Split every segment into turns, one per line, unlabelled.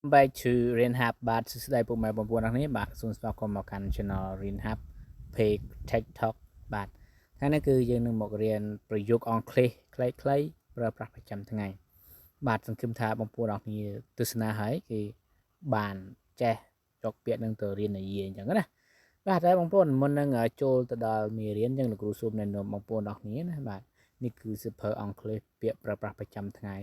Back to Reinhard បាទសួស្តីពុកម៉ែបងប្អូនទាំងនេះបាទសូមស្វាគមន៍មកកាន់ Channel Reinhard Page TikTok បាទថ្ងៃនេះគឺយើងនឹងមករៀនប្រយោគអង់គ្លេសខ្លីៗប្រើប្រាស់ប្រចាំថ្ងៃបាទសង្ឃឹមថាបងប្អូនទាំងគ្នាទស្សនាហើយគឺបានចេះយកពាក្យនឹងទៅរៀននិយាយអញ្ចឹងណាបាទតែបងប្អូនមុននឹងចូលទៅដល់មេរៀនយើងលោកគ្រូសូមណែនាំបងប្អូនទាំងគ្នាណាបាទនេះគឺសៀវភៅអង់គ្លេសពាក្យប្រើប្រាស់ប្រចាំថ្ងៃ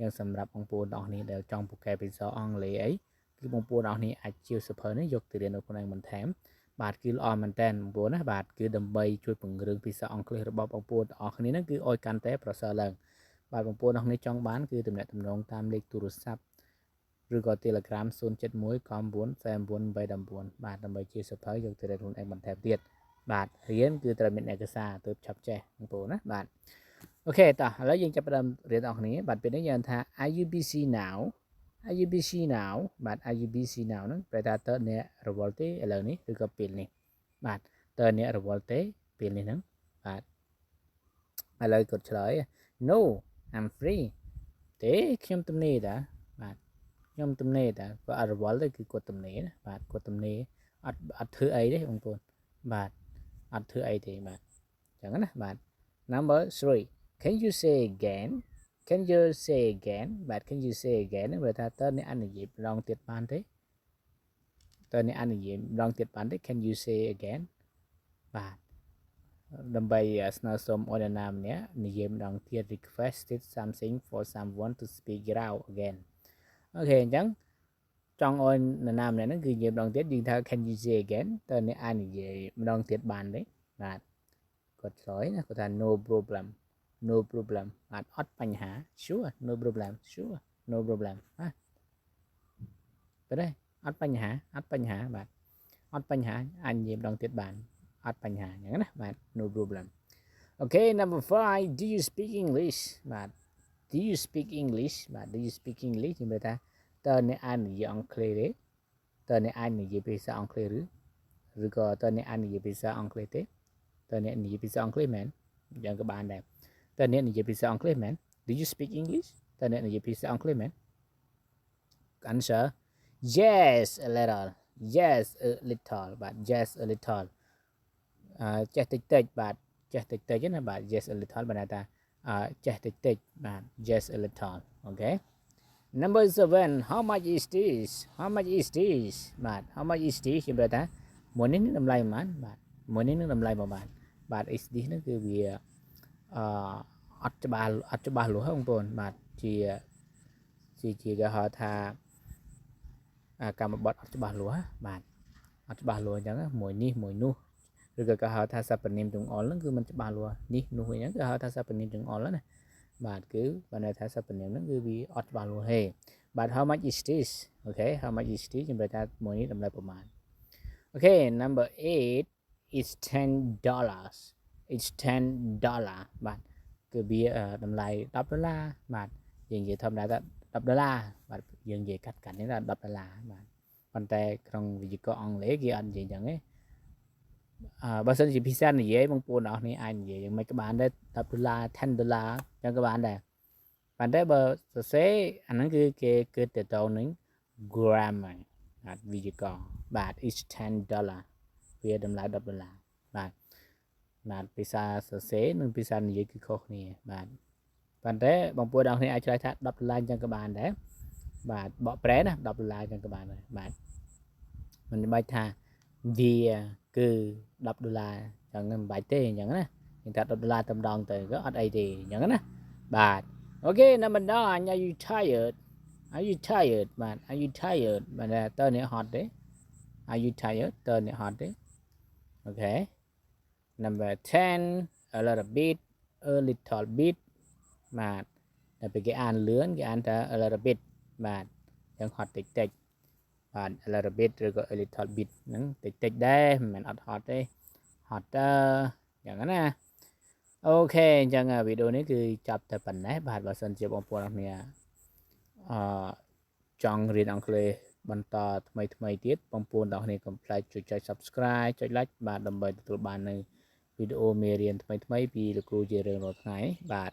យ៉ាងសម្រាប់បងប្អូនទាំងគ្នាដែលចង់ពូកែភាសាអង់គ្លេសអីគឺបងប្អូនទាំងគ្នាអាចជាសៀវភៅនេះយកទៅរៀននៅក្នុងបន្ថែមបាទគឺល្អមែនតើបងប្អូនណាបាទគឺដើម្បីជួយពង្រឹងភាសាអង់គ្លេសរបស់បងប្អូនទាំងអស់គ្នាហ្នឹងគឺឲ្យកាន់តែប្រសើរឡើងបាទបងប្អូនទាំងគ្នាចង់បានគឺទំនាក់ទំនងតាមលេខទូរស័ព្ទឬក៏ Telegram 07199498819បាទដើម្បីជាសៀវភៅយកទៅរៀនខ្លួនឯងបន្ថែមទៀតបាទរៀនគឺត្រូវមានឯកសារទើបឆាប់ចេះបងប្អូនណាបាទអូខេតោះឥឡូវយើងចាប់ផ្ដើមរៀនអស់គ្នាបាទពេលនេះយើងថា Are you busy now Are you busy now បាទ Are you busy now ហ្នឹងប្រែថាតើអ្នករវល់ទេឥឡូវនេះឬក៏ពេលនេះបាទតើអ្នករវល់ទេពេលនេះហ្នឹងបាទឥឡូវគាត់ឆ្លើយ No I'm free ទេខ្ញុំទំនេរតាបាទខ្ញុំទំនេរតាគាត់អត់រវល់ទេគឺគាត់ទំនេរណាបាទគាត់ទំនេរអត់ធ្វើអីទេបងប្អូនបាទអត់ធ្វើអីទេបាទអញ្ចឹងណាបាទ number 3 can you say again can you say again បាទ can you say again ហ្នឹងប្រែថាតើអ្នកអាចនិយាយម្ដងទៀតបានទេតើអ្នកអាចនិយាយម្ដងទៀតបានទេ can you say again បាទដើម្បីស្នើសុំឲ្យអ្នកណាម្នាក់និយាយម្ដងទៀត requested something for someone to speak it out again អូខេអញ្ចឹងចង់ឲ្យអ្នកណាម្នាក់ហ្នឹងគឺនិយាយម្ដងទៀតយើងថា can you say again តើអ្នកអាចនិយាយម្ដងទៀតបានទេបាទគាត់ឆ្លើយណាគាត់ថា no problem no problem បាទអត់បញ្ហា sure no problem sure no problem បាទបែរទេអត់បញ្ហាអត់បញ្ហាបាទអត់បញ្ហាអាចនិយាយម្ដងទៀតបានអត់បញ្ហាអញ្ចឹងណាបាទ no problem okay number 5 do you speak English បាទ do you speak English បាទ do you speak English និយាយថាតើអ្នកអាចនិយាយអង់គ្លេសទេតើអ្នកអាចនិយាយភាសាអង់គ្លេសឬក៏តើអ្នកអាចនិយាយភាសាអង់គ្លេសទេតើអ្នកនិយាយភាសាអង់គ្លេសមែនយ៉ាងក៏បានដែរតើអ្នកនិយាយភាសាអង់គ្លេសមែន do you speak English តើអ្នកនិយាយភាសាអង់គ្លេសមែន answer yes a little yes a little បាទ yes a little ចេះតិចតិចបាទចេះតិចតិចណាបាទ yes a little បានថាចេះតិចតិចបាទ yes a little okay number 7 how much is this how much is this បាទ how much is this ខ្ញុំပြောថាមួយនេះនឹងតម្លៃប៉ុន្មានបាទមួយនេះនឹងតម្លៃប៉ុន្មានបាទ is this ហ្នឹងគឺវាអត់ច្បាស់លាស់ហ្នឹងបងប្អូនបាទជាគេហៅថាកម្មបត្តិអត់ច្បាស់លាស់បាទអត់ច្បាស់លាស់អញ្ចឹងមួយនេះមួយនោះឬក៏គេហៅថាសព្វនាមទាំងអល់ហ្នឹងគឺมันច្បាស់លាស់នេះនោះអីហ្នឹងគេហៅថាសព្វនាមទាំងអល់ណាបាទគឺបានន័យថាសព្វនាមហ្នឹងគឺវាអត់ច្បាស់លាស់ទេបាទ how much is this okay how much is this ខ្ញុំនិយាយថាមួយនេះតម្លៃប្រមាណ okay number 8 is $10 it's $10 បាទគឺវាតម្លៃ$10បាទយើងនិយាយធម្មតាថា$10បាទយើងនិយាយកាត់នេះថា$10បាទប៉ុន្តែក្នុងវិទ្យាករអង់គ្លេសគេអត់និយាយអញ្ចឹងទេបើសិនជាភាសានិយាយបងប្អូនអរគ្នាអាចនិយាយយ៉ាងម៉េចក៏បានដែរ$10 $10អញ្ចឹងក៏បានដែរប៉ុន្តែបើសរសេរអាហ្នឹងគឺគេគឺទៅទៅនឹង grammar បាទវិទ្យាករបាទ is $10វាតម្លៃ$10បាទភាសាសរសេរនិងភាសានិយាយគឺខុសគ្នាបាទប៉ុន្តែបងប្អូនអរគ្នាអាចឆ្លើយថា$10អញ្ចឹងក៏បានដែរបាទបកប្រែណា$10អញ្ចឹងក៏បានដែរបាទមិនបាច់ថាវាគឺ$10អញ្ចឹងមិនបាច់ទេអញ្ចឹងណាយើងថា$10តែម្ដងទៅក៏អត់អីទេអញ្ចឹងណាបាទអូខេ number 9 are you tired are you tired បាទ are you tired បាទតើអ្នកហត់ទេ are you tired តើអ្នកហត់ទេអូខេ number 10 a little bit a little bit បាទតែពេលគេអានលឿនគេអានថា a little bit បាទអញ្ចឹងហត់តិចតិចបាទ a little bit ឬក៏ a little bit ហ្នឹងតិចតិចដែរមិនមែនអត់ហត់ទេហត់យ៉ាងណាអូខេអញ្ចឹងវីដេអូនេះគឺចាប់តែប៉ុណ្ណេះបាទបើសិនជាបងប្អូនអរគ្នាចង់រៀនអង់គ្លេសបន្តថ្មីទៀតបងប្អូនទាំងគ្នាកុំភ្លេចចុច Subscribe ចុច Like បាទដើម្បីទទួលបាននៅវីដេអូមេរៀនថ្មីពីលោកគ្រូជារៀងរាល់ថ្ងៃបាទ